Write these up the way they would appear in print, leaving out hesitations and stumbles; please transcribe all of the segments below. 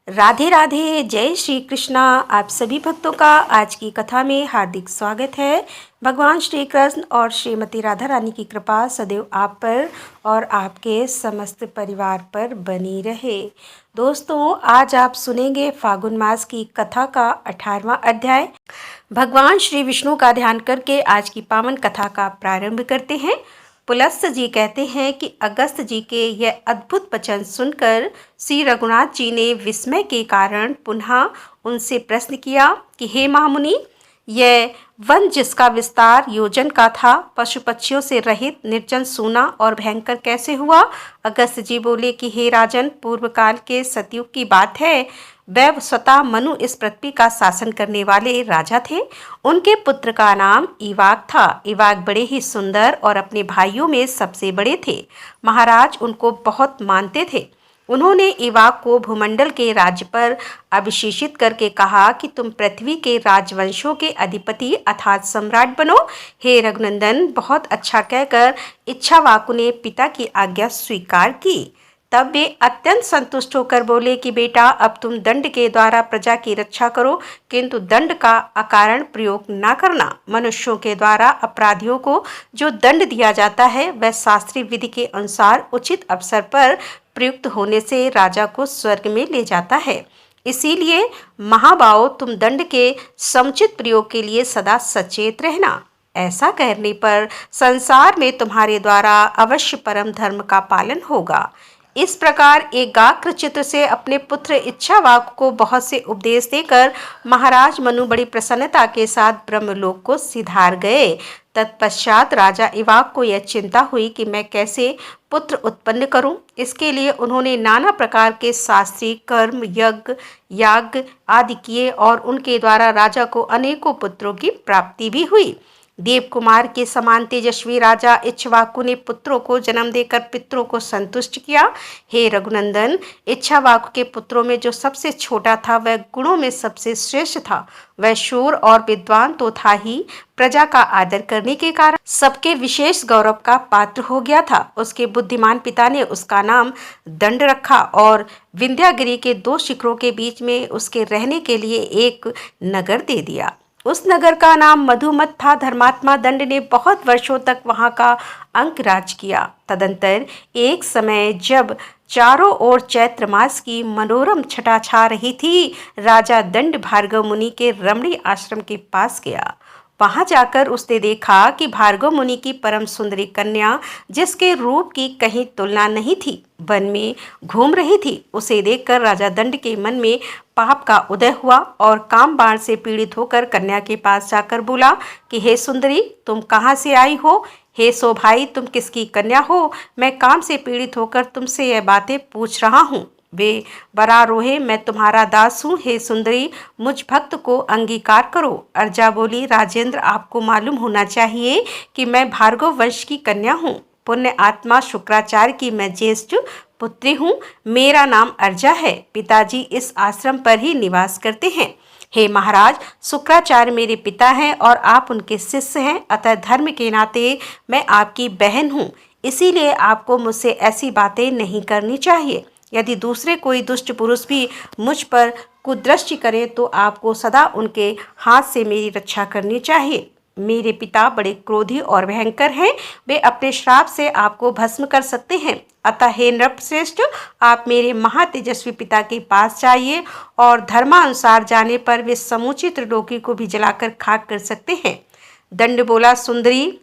राधे राधे, जय श्री कृष्णा। आप सभी भक्तों का आज की कथा में हार्दिक स्वागत है। भगवान श्री कृष्ण और श्रीमती राधा रानी की कृपा सदैव आप पर और आपके समस्त परिवार पर बनी रहे। दोस्तों, आज आप सुनेंगे फागुन मास की कथा का 18वां अध्याय। भगवान श्री विष्णु का ध्यान करके आज की पावन कथा का प्रारंभ करते हैं। पुलस्त जी कहते हैं कि अगस्त जी के यह अद्भुत वचन सुनकर श्री रघुनाथ जी ने विस्मय के कारण पुनः उनसे प्रश्न किया कि हे महामुनि, यह वन जिसका विस्तार योजन का था, पशु पक्षियों से रहित, निर्जन, सूना और भयंकर कैसे हुआ? अगस्त जी बोले कि हे राजन, पूर्व काल के सतयुग की बात है। वह स्वतः मनु इस पृथ्वी का शासन करने वाले राजा थे। उनके पुत्र का नाम इवाक था। इवाक बड़े ही सुंदर और अपने भाइयों में सबसे बड़े थे। महाराज उनको बहुत मानते थे। उन्होंने इवाक को भूमंडल के राज्य पर अभिषेचित करके कहा कि तुम पृथ्वी के राजवंशों के अधिपति अर्थात सम्राट बनो। हे रघुनंदन, बहुत अच्छा कहकर इच्छावाकु ने पिता की आज्ञा स्वीकार की। तब वे अत्यंत संतुष्ट होकर बोले कि बेटा, अब तुम दंड के द्वारा प्रजा की रक्षा करो, किंतु दंड का अकारण प्रयोग न करना। मनुष्यों के द्वारा अपराधियों को जो दंड दिया जाता है वह शास्त्रीय विधि के अनुसार उचित अवसर पर प्रयुक्त होने से राजा को स्वर्ग में ले जाता है। इसीलिए महाबाओ, तुम दंड के समुचित प्रयोग के लिए सदा सचेत रहना। ऐसा करने पर संसार में तुम्हारे द्वारा अवश्य परम धर्म का पालन होगा। इस प्रकार एकाग्र चित्र से अपने पुत्र इच्छावाक को बहुत से उपदेश देकर महाराज मनु बड़ी प्रसन्नता के साथ ब्रह्मलोक को सिधार गए। तत्पश्चात राजा इवाक को यह चिंता हुई कि मैं कैसे पुत्र उत्पन्न करूं। इसके लिए उन्होंने नाना प्रकार के शास्त्रीय कर्म, यज्ञ, याग आदि किए और उनके द्वारा राजा को अनेकों पुत्रों की प्राप्ति भी हुई। देव कुमार के समान तेजस्वी राजा इच्छावाकु ने पुत्रों को जन्म देकर पितरों को संतुष्ट किया। हे रघुनंदन, इच्छावाकु के पुत्रों में जो सबसे छोटा था वह गुणों में सबसे श्रेष्ठ था। वह शूर और विद्वान तो था ही, प्रजा का आदर करने के कारण सबके विशेष गौरव का पात्र हो गया था। उसके बुद्धिमान पिता ने उसका नाम दंड रखा और विंध्यागिरी के 2 शिखरों के बीच में उसके रहने के लिए एक नगर दे दिया। उस नगर का नाम मधुमत था। धर्मात्मा दंड ने बहुत वर्षों तक वहां का अंकराज किया। तदंतर एक समय जब चारों ओर चैत्र मास की मनोरम छटा छा रही थी, राजा दंड भार्गव मुनि के रमणी आश्रम के पास गया। वहां जाकर उसने देखा कि भार्गव मुनि की परम सुंदरी कन्या, जिसके रूप की कहीं तुलना नहीं थी, वन में घूम रही थी। उसे देखकर राजा दंड के मन में पाप का उदय हुआ और काम बाण से पीड़ित होकर कन्या के पास जाकर बोला कि हे सुंदरी, तुम कहाँ से आई हो? हे सो भाई, तुम किसकी कन्या हो? मैं काम से पीड़ित होकर तुमसे यह बातें पूछ रहा हूँ। वे बरारोहे, मैं तुम्हारा दास हूँ। हे सुंदरी, मुझ भक्त को अंगीकार करो। अर्जा बोली, राजेंद्र, आपको मालूम होना चाहिए कि मैं भार्गव वंश की कन्या हूँ। पुण्य आत्मा शुक्राचार्य की मैं ज्येष्ठ पुत्री हूँ। मेरा नाम अर्जा है। पिताजी इस आश्रम पर ही निवास करते हैं। हे महाराज, शुक्राचार्य मेरे पिता हैं और आप उनके शिष्य हैं, अतः धर्म के नाते मैं आपकी बहन हूँ। इसीलिए आपको मुझसे ऐसी बातें नहीं करनी चाहिए। यदि दूसरे कोई दुष्ट पुरुष भी मुझ पर कुदृष्टि करे तो आपको सदा उनके हाथ से मेरी रक्षा करनी चाहिए। मेरे पिता बड़े क्रोधी और भयंकर हैं। वे अपने श्राप से आपको भस्म कर सकते हैं। अतः हे नृपश्रेष्ठ, आप मेरे महातेजस्वी पिता के पास जाइए और धर्मानुसार जाने पर वे समूची त्रिलोकी को भी जलाकर खाक कर सकते हैं। दंड बोला, सुंदरी,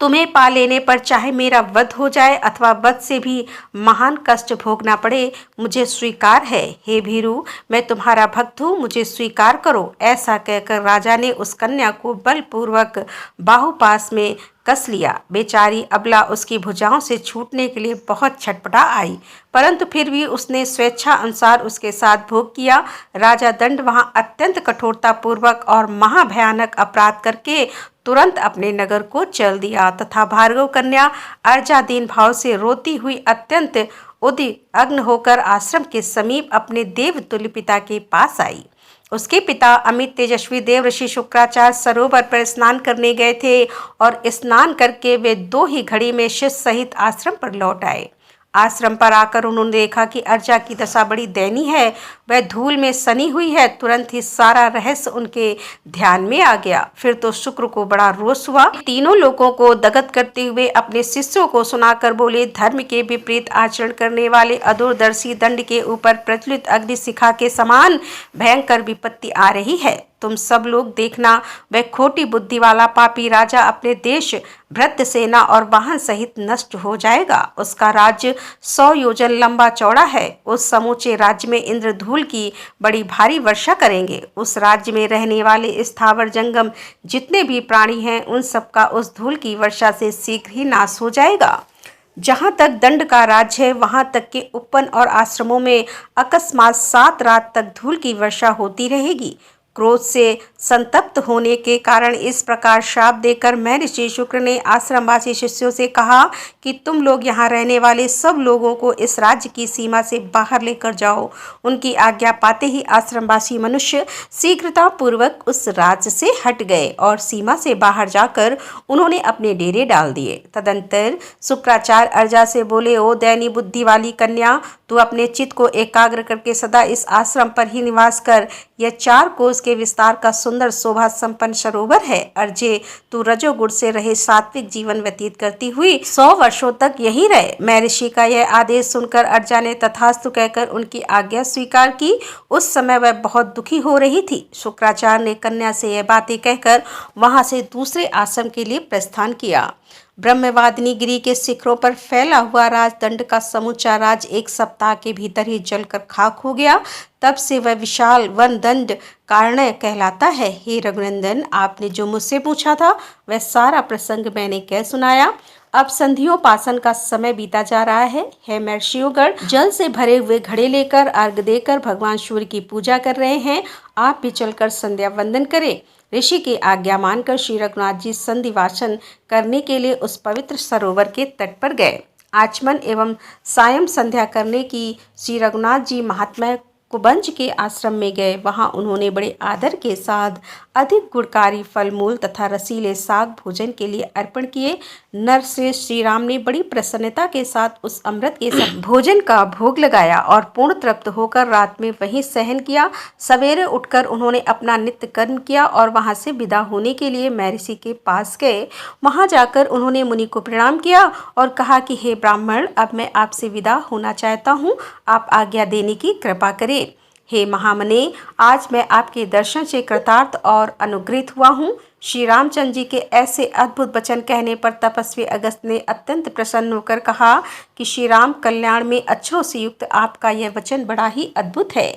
तुम्हें पा लेने पर चाहे मेरा वध हो जाए अथवा वध से भी महान कष्ट भोगना पड़े, मुझे स्वीकार है। हे भीरू, मैं तुम्हारा भक्त हूँ, मुझे स्वीकार करो। ऐसा कहकर राजा ने उस कन्या को बलपूर्वक बाहुपास में कस लिया। बेचारी अबला उसकी भुजाओं से छूटने के लिए बहुत छटपटा आई, परंतु फिर भी उसने स्वेच्छा अनुसार उसके साथ भोग किया। राजा दंड वहां अत्यंत कठोरता पूर्वक और महाभयानक अपराध करके तुरंत अपने नगर को चल दिया तथा भार्गव कन्या अर्जा दीन भाव से रोती हुई अत्यंत उद्विग्न होकर आश्रम के समीप अपने देवतुल्य पिता के पास आई। उसके पिता अमित तेजस्वी देव ऋषि शुक्राचार्य सरोवर पर स्नान करने गए थे और स्नान करके वे 2 ही घड़ी में शिष्य सहित आश्रम पर लौट आए। आश्रम पर आकर उन्होंने देखा कि अर्जा की दशा बड़ी दयनीय है, वह धूल में सनी हुई है। तुरंत ही सारा रहस्य उनके ध्यान में आ गया। फिर तो शुक्र को बड़ा रोष हुआ। तीनों लोगों को दगत करते हुए अपने शिष्यों को सुनाकर बोले, धर्म के विपरीत आचरण करने वाले अदूरदर्शी दंड के ऊपर प्रज्वलित अग्निशिखा के समान भयंकर विपत्ति आ रही है। तुम सब लोग देखना, वह खोटी बुद्धि वाला पापी राजा अपने देश, भृत्य सेना और वाहन सहित नष्ट हो जाएगा। उसका राज्य 100 योजन लंबा चौड़ा है। उस समूचे राज्य में इंद्रधूल की बड़ी भारी वर्षा करेंगे। उस राज्य में रहने वाले स्थावर जंगम जितने भी प्राणी हैं, उन सबका उस धूल की वर्षा से शीघ्र ही नाश हो जाएगा। जहाँ तक दंड का राज्य है, वहाँ तक के उपवन और आश्रमों में अकस्मात 7 रात तक धूल की वर्षा होती रहेगी। क्रोध से संतप्त होने के कारण इस प्रकार श्राप देकर महर्षि शुक्र ने आश्रमवासी शिष्यों से कहा कि तुम लोग यहाँ रहने वाले सब लोगों को इस राज्य की सीमा से बाहर लेकर जाओ। उनकी आज्ञा पाते ही आश्रमवासी मनुष्य शीघ्रता पूर्वक उस राज्य से हट गए और सीमा से बाहर जाकर उन्होंने अपने डेरे डाल दिए। तदंतर शुक्राचार्य अर्जा से बोले, ओ दैनी बुद्धि वाली कन्या, तू अपने चित्त को एकाग्र करके सदा इस आश्रम पर ही निवास कर। यह 4 कोस के विस्तार का सुंदर शोभा संपन्न सरोवर है। अर्जे, तू रजोगुण से रहे सात्विक जीवन व्यतीत करती हुई 100 वर्षों तक यहीं रहे। महर्षि का यह आदेश सुनकर अर्जा ने तथास्तु कहकर उनकी आज्ञा स्वीकार की। उस समय वह बहुत दुखी हो रही थी। शुक्राचार्य ने कन्या से यह बातें कहकर वहां से दूसरे आश्रम के लिए प्रस्थान किया। ब्रह्मवादिनी गिरी के शिखरों पर फैला हुआ राजदंड का समूचा राज 1 सप्ताह के भीतर ही जलकर खाक हो गया। तब से वह विशाल वन दंड कारण कहलाता है। हे रघुनंदन, आपने जो मुझसे पूछा था वह सारा प्रसंग मैंने कह सुनाया। अब संध्योपासन का समय बीता जा रहा है। हे महर्षियोगण, जल से भरे हुए घड़े लेकर अर्घ देकर भगवान सूर्य की पूजा कर रहे हैं। आप भी चलकर संध्या वंदन करें। ऋषि की आज्ञा मानकर श्री रघुनाथ जी संधिवासन करने के लिए उस पवित्र सरोवर के तट पर गए। आचमन एवं सायं संध्या करने की श्री रघुनाथ जी महात्मा कुबंज के आश्रम में गए। वहां उन्होंने बड़े आदर के साथ अधिक गुणकारी फल मूल तथा रसीले साग भोजन के लिए अर्पण किए। नरश्रेष्ठ श्री राम ने बड़ी प्रसन्नता के साथ उस अमृत के साथ भोजन का भोग लगाया और पूर्ण तृप्त होकर रात में वहीं सहन किया। सवेरे उठकर उन्होंने अपना नित्य कर्म किया और वहां से विदा होने के लिए महर्षि के पास गए। वहां जाकर उन्होंने मुनि को प्रणाम किया और कहा कि हे ब्राह्मण, अब मैं आपसे विदा होना चाहता हूँ। आप आज्ञा देने की कृपा करें। हे महामने, आज मैं आपके दर्शन से कृतार्थ और अनुग्रहित हुआ हूँ। श्री रामचंद्र जी के ऐसे अद्भुत वचन कहने पर तपस्वी अगस्त ने अत्यंत प्रसन्न होकर कहा कि श्री राम कल्याण में अक्षरों से युक्त आपका यह वचन बड़ा ही अद्भुत है।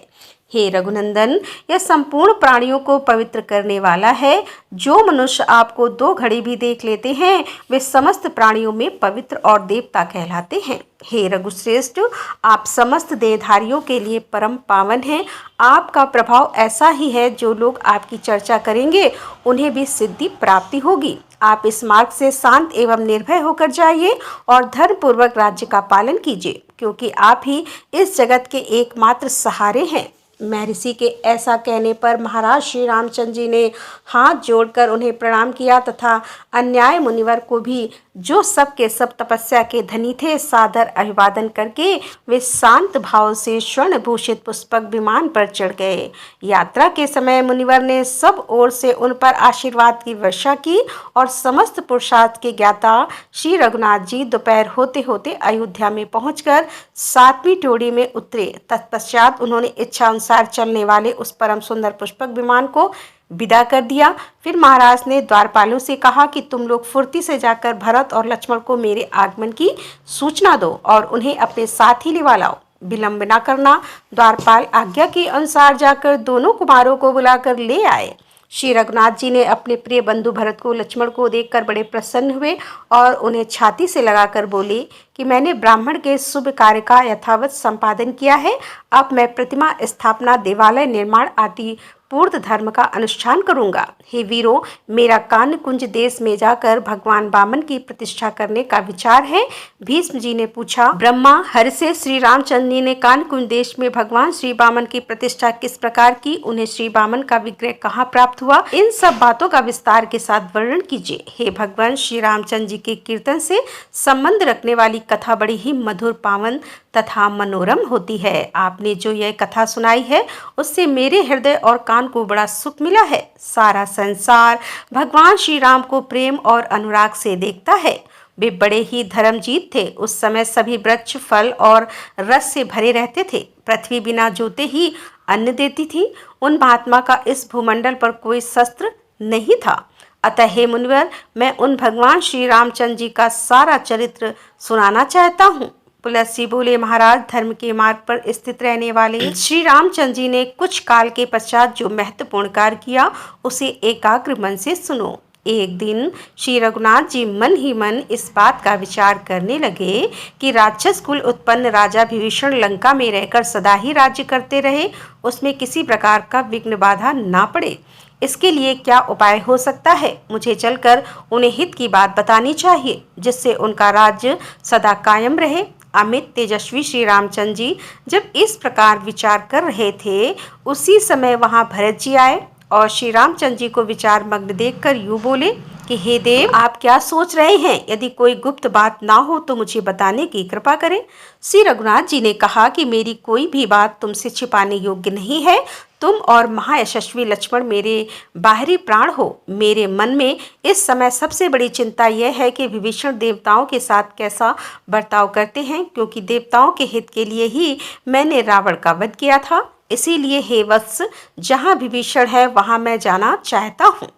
हे रघुनंदन, यह संपूर्ण प्राणियों को पवित्र करने वाला है। जो मनुष्य आपको 2 घड़ी भी देख लेते हैं, वे समस्त प्राणियों में पवित्र और देवता कहलाते हैं। हे रघुश्रेष्ठ, आप समस्त देहधारियों के लिए परम पावन हैं। आपका प्रभाव ऐसा ही है, जो लोग आपकी चर्चा करेंगे उन्हें भी सिद्धि प्राप्ति होगी। आप इस मार्ग से शांत एवं निर्भय होकर जाइए और धर्मपूर्वक राज्य का पालन कीजिए, क्योंकि आप ही इस जगत के एकमात्र सहारे हैं। महर्षि के ऐसा कहने पर महाराज श्री रामचंद्र जी ने हाथ जोड़कर उन्हें प्रणाम किया तथा अन्याय मुनिवर को भी, जो सब के सब तपस्या के धनी थे, सादर अभिवादन करके वे शांत भाव से स्वर्ण भूषित पुष्पक विमान पर चढ़ गए। यात्रा के समय मुनिवर ने सब ओर से उन पर आशीर्वाद की वर्षा की और समस्त पुरुषार्थ के ज्ञाता श्री रघुनाथ जी दोपहर होते होते अयोध्या में पहुंचकर 7वीं टोड़ी में उतरे। तत्पश्चात उन्होंने इच्छा अनुसार चलने वाले उस परम सुंदर पुष्पक विमान को विदा कर दिया। फिर महाराज ने द्वारपालों से कहा कि तुम लोग फुर्ती से जाकर भरत और लक्ष्मण को मेरे आगमन की सूचना दो और उन्हें अपने साथ ही लिवा लाओ। विलंब न करना। द्वारपाल आज्ञा के अनुसार जाकर दोनों कुमारों को बुलाकर ले आए। श्री रघुनाथ जी ने अपने प्रिय बंधु भरत को लक्ष्मण को देखकर बड़े प्रसन्न हुए और उन्हें छाती से लगाकर बोले कि मैंने ब्राह्मण के शुभ कार्य का यथावत संपादन किया है। अब मैं प्रतिमा स्थापना, देवालय निर्माण आदि पूर्ण धर्म का अनुष्ठान करूंगा। हे वीरों, मेरा कान कुंज देश में जाकर भगवान वामन की प्रतिष्ठा करने का विचार है। भीष्म जी ने पूछा, ब्रह्मा हरि से श्री रामचंद्र जी ने कान कुंज देश में भगवान श्री वामन की प्रतिष्ठा किस प्रकार की, उन्हें श्री वामन का विग्रह कहाँ प्राप्त हुआ, इन सब बातों का विस्तार के साथ वर्णन कीजिए। हे भगवान श्री रामचंद्र जी के कीर्तन से संबंध रखने वाली कथा बड़ी ही मधुर, पावन तथा मनोरम होती है। आपने जो यह कथा सुनाई है उससे मेरे हृदय और कान को बड़ा सुख मिला है। सारा संसार भगवान श्री राम को प्रेम और अनुराग से देखता है। वे बड़े ही धर्मजीत थे। उस समय सभी वृक्ष फल और रस से भरे रहते थे। पृथ्वी बिना जोते ही अन्न देती थी। उन महात्मा का इस भूमंडल पर कोई शस्त्र नहीं था। अतः हे मुनिवर, मैं उन भगवान श्री रामचंद्र जी का सारा चरित्र सुनाना चाहता हूँ। पुलस्त्य बोले, महाराज, धर्म के मार्ग पर स्थित रहने वाले श्री रामचंद्र जी ने कुछ काल के पश्चात जो महत्वपूर्ण कार्य किया उसे एकाग्र मन से सुनो। एक दिन श्री रघुनाथ जी मन ही मन इस बात का विचार करने लगे कि राक्षस कुल उत्पन्न राजा विभीषण लंका में रहकर सदा ही राज्य करते रहे, उसमें किसी प्रकार का विघ्न बाधा ना पड़े। इसके लिए क्या उपाय हो सकता है? मुझे चलकर उन्हें हित की बात बतानी चाहिए, जिससे उनका राज्य सदा कायम रहे। अमित तेजस्वी श्री रामचंद्र जी जब इस प्रकार विचार कर रहे थे, उसी समय वहां भरत जी आए और श्री रामचंद्र जी को विचार मग्न देखकर यूं बोले कि हे देव, आप क्या सोच रहे हैं? यदि कोई गुप्त बात ना हो तो मुझे बताने की कृपा करें। श्री रघुनाथ जी ने कहा कि मेरी कोई भी बात तुमसे छिपाने योग्य नहीं है। तुम और महायशस्वी लक्ष्मण मेरे बाहरी प्राण हो। मेरे मन में इस समय सबसे बड़ी चिंता यह है कि विभीषण देवताओं के साथ कैसा बर्ताव करते हैं, क्योंकि देवताओं के हित के लिए ही मैंने रावण का वध किया था। इसीलिए हे वत्स, जहाँ विभीषण है वहाँ मैं जाना चाहता हूँ।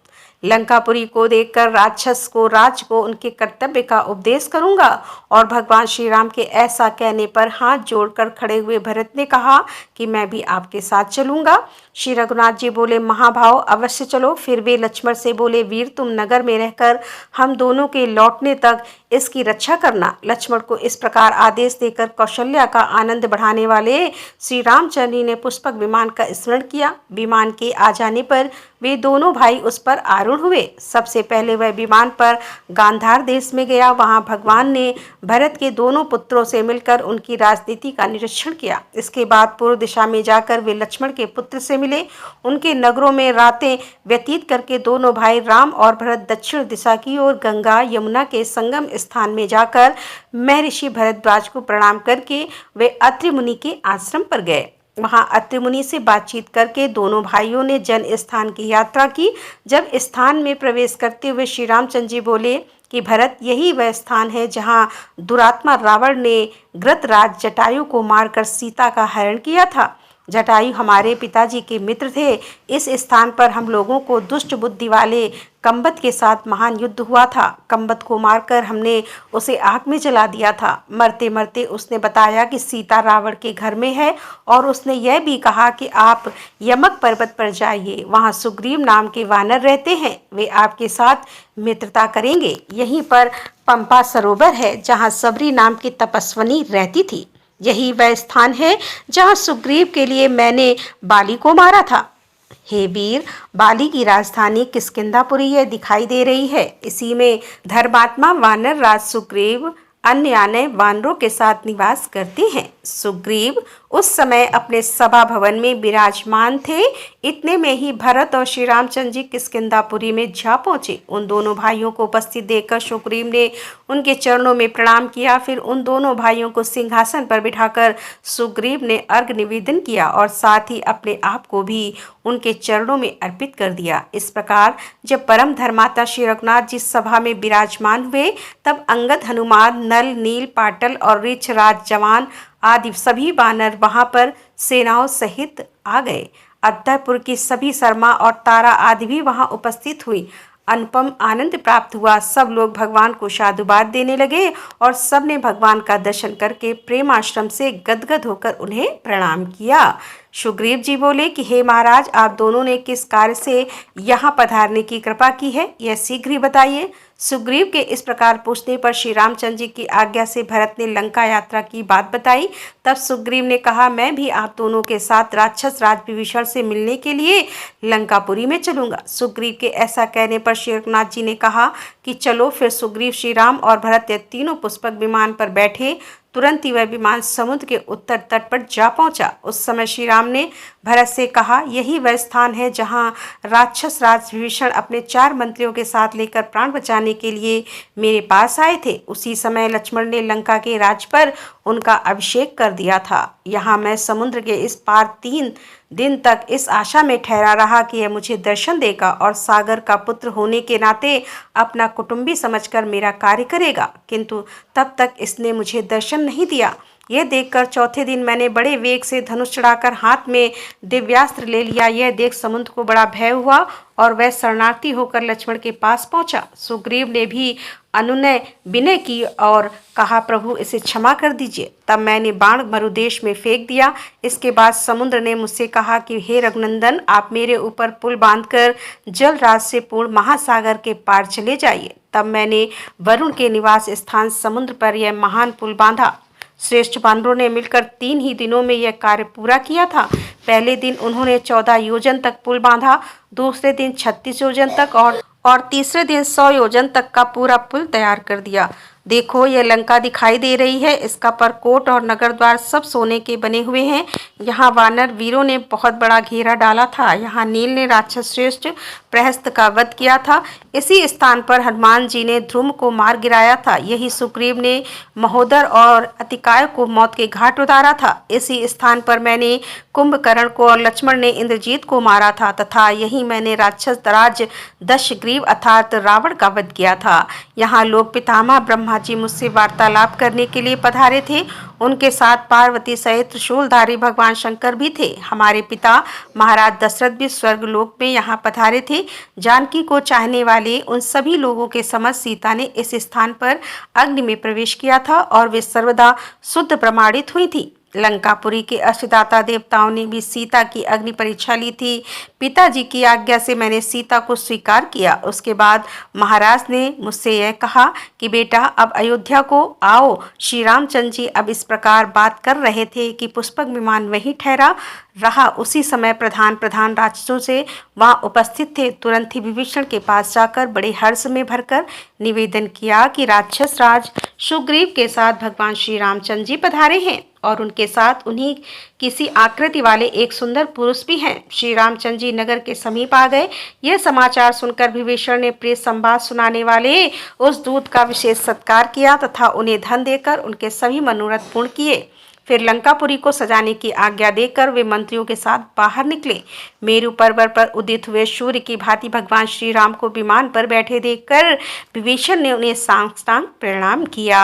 लंकापुरी को देखकर राक्षस को राज को उनके कर्तव्य का उपदेश करूंगा। और भगवान श्री राम के ऐसा कहने पर हाथ जोड़कर खड़े हुए भरत ने कहा कि मैं भी आपके साथ चलूंगा। श्री रघुनाथ जी बोले, महाभाव, अवश्य चलो। फिर वे लक्ष्मण से बोले, वीर, तुम नगर में रहकर हम दोनों के लौटने तक इसकी रक्षा करना। लक्ष्मण को इस प्रकार आदेश देकर कौशल्या का आनंद बढ़ाने वाले श्री रामचंद्र ने पुष्पक विमान का स्मरण किया। विमान के आ जाने पर वे दोनों भाई उस पर आरूढ़ हुए। सबसे पहले वह विमान पर गांधार देश में गया। वहां भगवान ने भरत के दोनों पुत्रों से मिलकर उनकी राजनीति का निरीक्षण किया। इसके बाद पूर्व दिशा में जाकर वे लक्ष्मण के पुत्र से मिले। उनके नगरों में रातें व्यतीत करके दोनों भाई राम और भरत दक्षिण दिशा की ओर गंगा यमुना के संगम स्थान में जाकर महर्षि भरद्वाज को प्रणाम करके वे अत्रि मुनि के आश्रम पर गए। वहां अत्रि मुनि से बातचीत करके दोनों भाइयों ने जन स्थान की यात्रा की। जब स्थान में प्रवेश करते हुए श्री रामचंद्र जी बोले कि भरत, यही वह स्थान है जहां दुरात्मा रावण ने घृतराज जटायु को मारकर सीता का हरण किया था। जटायु हमारे पिताजी के मित्र थे। इस स्थान पर हम लोगों को दुष्ट बुद्धि वाले कंबत के साथ महान युद्ध हुआ था। कंबत को मारकर हमने उसे आग में जला दिया था। मरते मरते उसने बताया कि सीता रावण के घर में है और उसने यह भी कहा कि आप यमक पर्वत पर जाइए, वहां सुग्रीव नाम के वानर रहते हैं, वे आपके साथ मित्रता करेंगे। यहीं पर पंपा सरोवर है जहाँ सबरी नाम की तपस्विनी रहती थी। यही वह स्थान है जहाँ सुग्रीव के लिए मैंने बाली को मारा था। हे वीर, बाली की राजधानी किष्किंधापुरी यह दिखाई दे रही है। इसी में धर्मात्मा वानर राज सुग्रीव अन्य वानरों के साथ निवास करते हैं। सुग्रीव उस समय अपने सभा भवन में विराजमान थे। इतने में ही भरत और श्री रामचंद्र जी किष्किंधापुरी में जा पहुंचे। उन दोनों भाइयों को उपस्थित देखकर सुग्रीव ने उनके चरणों में प्रणाम किया। फिर उन दोनों भाइयों को सिंहासन पर बिठाकर सुग्रीव ने अर्घ्य निवेदन किया और साथ ही अपने आप को भी उनके चरणों में अर्पित कर दिया। इस प्रकार जब परम धर्माता श्री रघुनाथ जी सभा में विराजमान हुए, तब अंगद, हनुमान, नल, नील, पाटल और ऋक्षराज, जवान आदि सभी वानर वहां पर सेनाओं सहित आ गए। अद्दरपुर की सभी शर्मा और तारा आदि भी वहां उपस्थित हुई। अनुपम आनंद प्राप्त हुआ। सब लोग भगवान को साधुवाद देने लगे और सब ने भगवान का दर्शन करके प्रेमाश्रम से गदगद होकर उन्हें प्रणाम किया। सुग्रीव जी बोले कि हे महाराज, आप दोनों ने किस कार्य से यहाँ पधारने की कृपा की है, यह शीघ्र ही बताइए। सुग्रीव के इस प्रकार पूछने पर श्री रामचंद्र जी की आज्ञा से भरत ने लंका यात्रा की बात बताई। तब सुग्रीव ने कहा, मैं भी आप दोनों के साथ राक्षस राज विभीषण से मिलने के लिए लंकापुरी में चलूंगा। सुग्रीव के ऐसा कहने पर श्री रघुनाथ जी ने कहा कि चलो। फिर सुग्रीव, श्री राम और भरत तीनों पुष्पक विमान पर बैठे। तुरंत ही वह विमान समुद्र के उत्तर तट पर जा पहुंचा। उस समय श्री राम ने भरत से कहा, यही वह स्थान है जहां राक्षस राज विभीषण अपने 4 मंत्रियों के साथ लेकर प्राण बचाने के लिए मेरे पास आए थे। उसी समय लक्ष्मण ने लंका के राज पर उनका अभिषेक कर दिया था। यहाँ मैं समुद्र के इस पार 3 दिन तक इस आशा में ठहरा रहा कि यह मुझे दर्शन देगा और सागर का पुत्र होने के नाते अपना कुटुंबी समझकर मेरा कार्य करेगा, किंतु तब तक इसने मुझे दर्शन नहीं दिया। यह देखकर चौथे दिन मैंने बड़े वेग से धनुष चढ़ाकर हाथ में दिव्यास्त्र ले लिया। यह देख समुद्र को बड़ा भय हुआ और वह शरणार्थी होकर लक्ष्मण के पास पहुंचा। सुग्रीव ने भी अनुनय विनय की और कहा, प्रभु इसे क्षमा कर दीजिए। तब मैंने बाण मरुदेश में फेंक दिया। इसके बाद समुद्र ने मुझसे कहा कि हे रघुनंदन, आप मेरे ऊपर पुल बांधकर जलराज से पूर्ण महासागर के पार चले जाइए। तब मैंने वरुण के निवास स्थान समुद्र पर यह महान पुल बांधा। श्रेष्ठ बानरों ने मिलकर 3 ही दिनों में यह कार्य पूरा किया था। पहले दिन उन्होंने 14 योजन तक पुल बांधा, दूसरे दिन 36 योजन तक और तीसरे दिन 100 योजन तक का पूरा पुल तैयार कर दिया। देखो, यह लंका दिखाई दे रही है। इसका परकोट और नगर द्वार सब सोने के बने हुए हैं। यहाँ वानर वीरों ने बहुत बड़ा घेरा डाला था। यहाँ नील ने राक्षस श्रेष्ठ प्रहस्त का वध किया था। इसी स्थान पर हनुमान जी ने ध्रुव को मार गिराया था। यही सुग्रीव ने महोदर और अतिकाय को मौत के घाट उतारा था। इसी स्थान पर मैंने कुंभकर्ण को और लक्ष्मण ने इंद्रजीत को मारा था तथा यही मैंने राक्षस राज दशग्रीव अर्थात रावण का वध किया था। यहाँ लोग पितामह ब्रह्मा जी मुझसे वार्तालाप करने के लिए पधारे थे। उनके साथ पार्वती सहित त्रिशूलधारी भगवान शंकर भी थे। हमारे पिता महाराज दशरथ भी स्वर्गलोक में यहाँ पधारे थे। जानकी को चाहने वाले उन सभी लोगों के समझ सीता ने इस स्थान पर अग्नि में प्रवेश किया था और वे सर्वदा शुद्ध प्रमाणित हुई थी। लंकापुरी के अष्टदाता देवताओं ने भी सीता की अग्नि परीक्षा ली थी। पिताजी की आज्ञा से मैंने सीता को स्वीकार किया। उसके बाद महाराज ने मुझसे यह कहा कि बेटा, अब अयोध्या को आओ। श्री रामचंद्र जी अब इस प्रकार बात कर रहे थे कि पुष्पक विमान वहीं ठहरा रहा। उसी समय प्रधान राक्षसों से वहां उपस्थित थे। तुरंत ही विभीषण के पास जाकर बड़े हर्ष में भरकर निवेदन किया कि राक्षस राज सुग्रीव के साथ भगवान श्री रामचंद्र जी पधारे हैं और उनके साथ उन्हीं किसी आकृति वाले एक सुंदर पुरुष भी हैं। श्री रामचंद्र जी नगर के समीप आ गए। यह समाचार सुनकर विभीषण ने प्रिय संवाद सुनाने वाले उस दूत का विशेष सत्कार किया तथा उन्हें धन देकर उनके सभी मनोरथ पूर्ण किए। फिर लंकापुरी को सजाने की आज्ञा देकर वे मंत्रियों के साथ बाहर निकले। मेरु पर्वत पर उदित हुए सूर्य की भांति भगवान श्री राम को विमान पर बैठे देखकर विभीषण ने उन्हें साष्टांग प्रणाम किया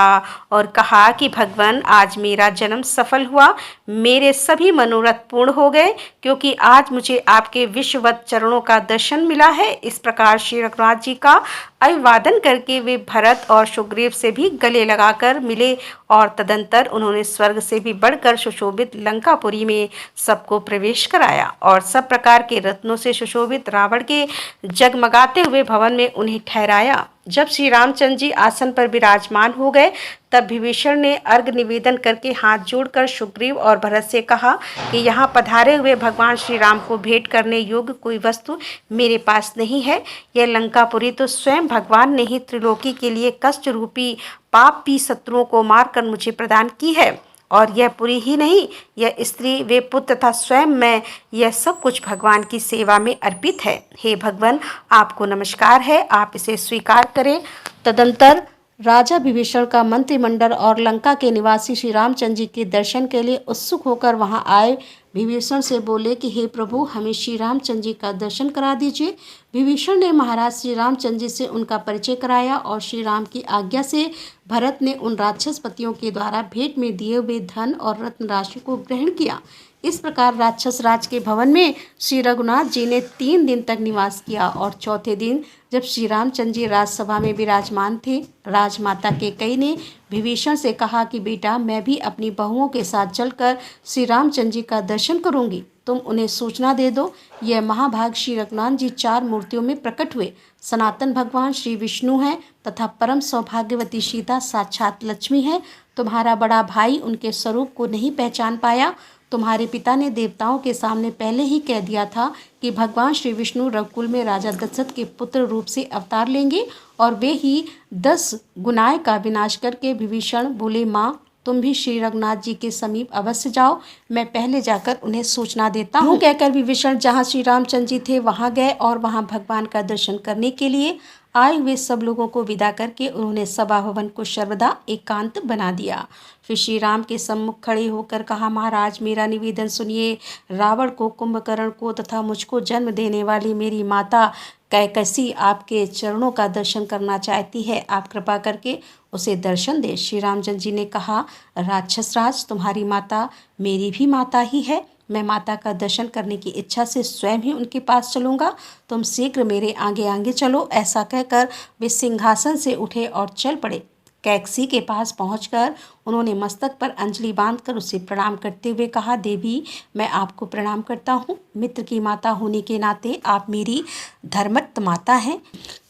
और कहा कि भगवान, आज मेरा जन्म सफल हुआ। मेरे सभी मनोरथ पूर्ण हो गए क्योंकि आज मुझे आपके विश्ववत चरणों का दर्शन मिला है। इस प्रकार श्री रघुनाथ जी का अभिवादन करके वे भरत और सुग्रीव से भी गले लगाकर मिले और तदंतर उन्होंने स्वर्ग से भी बढ़कर सुशोभित लंकापुरी में सबको प्रवेश कराया और सब प्रकार के रत्नों से सुशोभित रावण के जगमगाते हुए भवन में उन्हें ठहराया। जब श्री रामचंद्र जी आसन पर विराजमान हो गए तब विभीषण ने अर्घ निवेदन करके हाथ जोड़कर सुग्रीव और भरत से कहा कि यहाँ पधारे हुए भगवान श्री राम को भेंट करने योग्य कोई वस्तु मेरे पास नहीं है। यह लंकापुरी तो स्वयं भगवान ने ही त्रिलोकी के लिए कष्ट रूपी पापी शत्रुओं को मारकर मुझे प्रदान की है और यह पुरी ही नहीं, यह स्त्री, वे पुत्र तथा स्वयं मैं, यह सब कुछ भगवान की सेवा में अर्पित है। हे भगवान, आपको नमस्कार है, आप इसे स्वीकार करें। तदंतर राजा विभीषण का मंत्रिमंडल और लंका के निवासी श्री रामचंद्र जी के दर्शन के लिए उत्सुक होकर वहां आए। विभीषण से बोले कि हे प्रभु, हमें श्री रामचंद्र जी का दर्शन करा दीजिए। विभीषण ने महाराज श्री रामचंद्र जी से उनका परिचय कराया और श्री राम की आज्ञा से भरत ने उन राक्षस पतियों के द्वारा भेंट में दिए हुए धन और रत्न राशि को ग्रहण किया। इस प्रकार राक्षस राज के भवन में श्री रघुनाथ जी ने 3 दिन तक निवास किया और चौथे दिन जब श्री रामचंद्र जी राजसभा में विराजमान थे, राजमाता कैकेयी ने विभीषण से कहा कि बेटा, मैं भी अपनी बहुओं के साथ चलकर श्री रामचंद्र जी का दर्शन करूंगी। तुम उन्हें सूचना दे दो। यह महाभाग श्री रघुनाथ जी 4 मूर्तियों में प्रकट हुए। सनातन भगवान श्री विष्णु हैं तथा परम सौभाग्यवती सीता साक्षात लक्ष्मी है। तुम्हारा बड़ा भाई उनके स्वरूप को नहीं पहचान पाया। तुम्हारे पिता ने देवताओं के सामने पहले ही कह दिया था कि भगवान श्री विष्णु रघुकुल में राजा दशरथ के पुत्र रूप से अवतार लेंगे और वे ही 10 गुनाह का विनाश करके। विभीषण बोले, माँ, तुम भी श्री रघुनाथ जी के समीप अवश्य जाओ, मैं पहले जाकर उन्हें सूचना देता हूँ। कहकर विभीषण जहाँ श्री रामचंद्र जी थे वहाँ गए और वहाँ भगवान का दर्शन करने के लिए आए हुए सब लोगों को विदा करके उन्होंने सभा भवन को सर्वदा एकांत बना दिया। फिर श्री राम के सम्मुख खड़े होकर कहा, महाराज मेरा निवेदन सुनिए। रावण को, कुंभकर्ण को तथा मुझको जन्म देने वाली मेरी माता कैकसी आपके चरणों का दर्शन करना चाहती है, आप कृपा करके उसे दर्शन दे। श्री रामचंद्र जी ने कहा, राक्षस राज, तुम्हारी माता मेरी भी माता ही है। मैं माता का दर्शन करने की इच्छा से स्वयं ही उनके पास चलूँगा, तुम शीघ्र मेरे आगे आगे चलो। ऐसा कहकर वे सिंहासन से उठे और चल पड़े। कैकसी के पास पहुंचकर उन्होंने मस्तक पर अंजलि बांधकर उसे प्रणाम करते हुए कहा, देवी मैं आपको प्रणाम करता हूँ। मित्र की माता होने के नाते आप मेरी धर्मत माता हैं।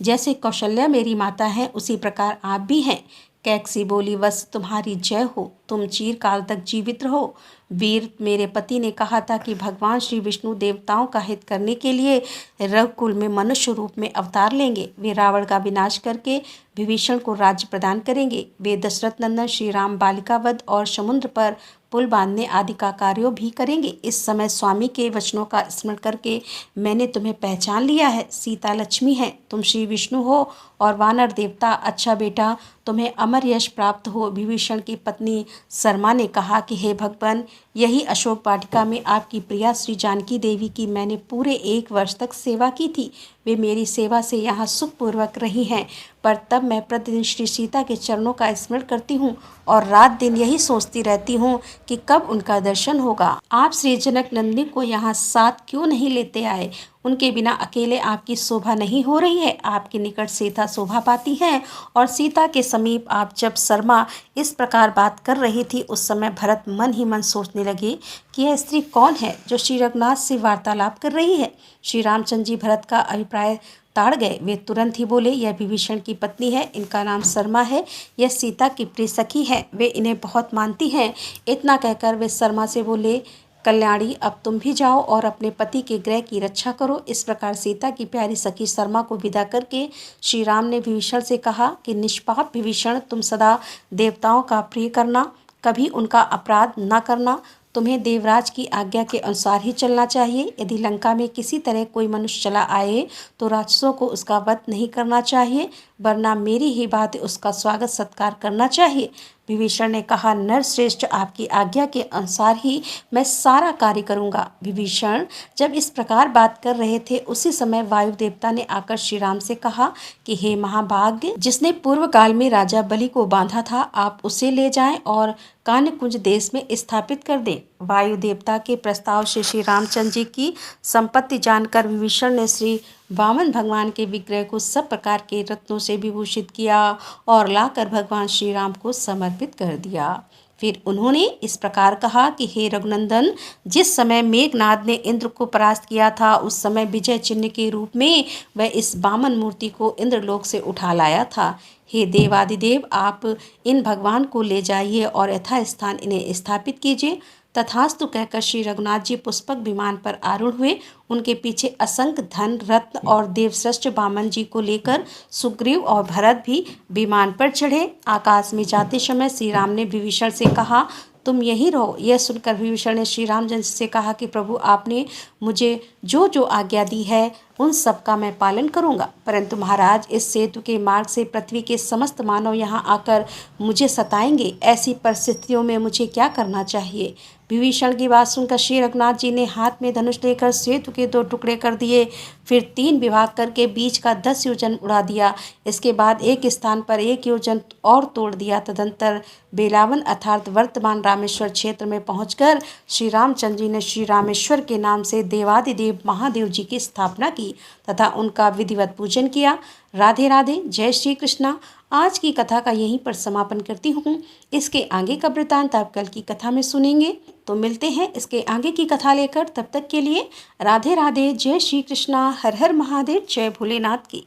जैसे कौशल्या मेरी माता है उसी प्रकार आप भी हैं। कैकसी बोली, बस तुम्हारी जय हो, तुम चिरकाल तक जीवित रहो। वीर, मेरे पति ने कहा था कि भगवान श्री विष्णु देवताओं का हित करने के लिए रघुकुल में मनुष्य रूप में अवतार लेंगे। वे रावण का विनाश करके विभीषण को राज्य प्रदान करेंगे। वे दशरथ नंदन श्री राम बालिका वध और समुद्र पर पुल बांधने आदि का कार्यों भी करेंगे। इस समय स्वामी के वचनों का स्मरण करके मैंने तुम्हें पहचान लिया है। सीता लक्ष्मी है, तुम श्री विष्णु हो और वानर देवता। अच्छा बेटा, तुम्हें अमर यश प्राप्त हो। विभीषण की पत्नी शर्मा ने कहा कि हे भगवान, यही अशोक वाटिका में आपकी प्रिया श्री जानकी देवी की मैंने पूरे 1 वर्ष तक सेवा की थी। वे मेरी सेवा से यहाँ सुखपूर्वक रही हैं, पर तब मैं प्रतिदिन श्री सीता के चरणों का स्मरण करती हूँ और रात दिन यही सोचती रहती हूँ कि कब उनका दर्शन होगा। आप श्री जनक नंदिनी को यहाँ साथ क्यों नहीं लेते आए? उनके बिना अकेले आपकी शोभा नहीं हो रही है। आपके निकट सीता शोभा पाती है। और सीता के समीप आप जब शर्मा इस प्रकार बात कर रही थी उस समय भरत मन ही मन सोचने लगे कि यह स्त्री कौन है जो श्री रघुनाथ से वार्तालाप कर रही है। श्री रामचंद्र जी भरत का अभिप्राय ताड़ गए। वे तुरंत ही बोले, यह विभीषण की पत्नी है, इनका नाम शर्मा है, यह सीता की प्रिय सखी है, वे इन्हें बहुत मानती हैं। इतना कहकर वे शर्मा से बोले, कल्याणी अब तुम भी जाओ और अपने पति के गृह की रक्षा करो। इस प्रकार सीता की प्यारी सखी शर्मा को विदा करके श्री राम ने विभीषण से कहा कि निष्पाप विभीषण, तुम सदा देवताओं का प्रिय करना, कभी उनका अपराध न करना। तुम्हें देवराज की आज्ञा के अनुसार ही चलना चाहिए। यदि लंका में किसी तरह कोई मनुष्य चला आए तो राक्षसों को उसका वध नहीं करना चाहिए, वरना मेरी ही बात उसका स्वागत सत्कार करना चाहिए। विभीषण ने कहा, नरश्रेष्ठ, आपकी आज्ञा के अनुसार ही मैं सारा कार्य करूंगा। विभीषण जब इस प्रकार बात कर रहे थे उसी समय वायु देवता ने आकर श्री राम से कहा कि हे महाभाग्य, जिसने पूर्व काल में राजा बलि को बांधा था, आप उसे ले जाएं और कान्यकुंज देश में स्थापित कर दें। वायु देवता के प्रस्ताव से श्री रामचंद्र जी की संपत्ति जानकर विभीषण ने श्री वामन भगवान के विग्रह को सब प्रकार के रत्नों से विभूषित किया और लाकर भगवान श्री राम को समर्पित कर दिया। फिर उन्होंने इस प्रकार कहा कि हे रघुनंदन, जिस समय मेघनाद ने इंद्र को परास्त किया था उस समय विजय चिन्ह के रूप में वह इस वामन मूर्ति को इंद्रलोक से उठा लाया था। हे देवादिदेव, आप इन भगवान को ले जाइए और यथास्थान इन्हें स्थापित कीजिए। तथास्तु कहकर श्री रघुनाथ जी पुष्पक विमान पर आरूढ़ हुए। उनके पीछे असंख्य धन रत्न और देवश्रेष्ठ वामन जी को लेकर सुग्रीव और भरत भी विमान पर चढ़े। आकाश में जाते समय श्री राम ने विभीषण से कहा, तुम यहीं रहो। यह सुनकर विभीषण ने श्री रामचंद्र से कहा कि प्रभु, आपने मुझे जो जो आज्ञा दी है उन सब का मैं पालन करूंगा। परंतु महाराज, इस सेतु के मार्ग से पृथ्वी के समस्त मानव यहाँ आकर मुझे सताएंगे। ऐसी परिस्थितियों में मुझे क्या करना चाहिए? विभीषण की बात सुनकर श्री रघुनाथ जी ने हाथ में धनुष लेकर सेतु के 2 टुकड़े कर दिए, फिर 3 विभाग करके बीच का 10 योजन उड़ा दिया। इसके बाद एक स्थान पर 1 योजन और तोड़ दिया। तदंतर बेलावन अर्थात वर्तमान रामेश्वर क्षेत्र में पहुंचकर श्री रामचंद्र जी ने श्री रामेश्वर के नाम से देवादिदेव महादेव जी की स्थापना की तथा उनका विधिवत पूजन किया। राधे राधे, जय श्री कृष्णा। आज की कथा का यहीं पर समापन करती हूँ। इसके आगे का वृतांत आप कल की कथा में सुनेंगे। तो मिलते हैं इसके आगे की कथा लेकर। तब तक के लिए राधे राधे, जय श्री कृष्णा, हर हर महादेव, जय भोलेनाथ की।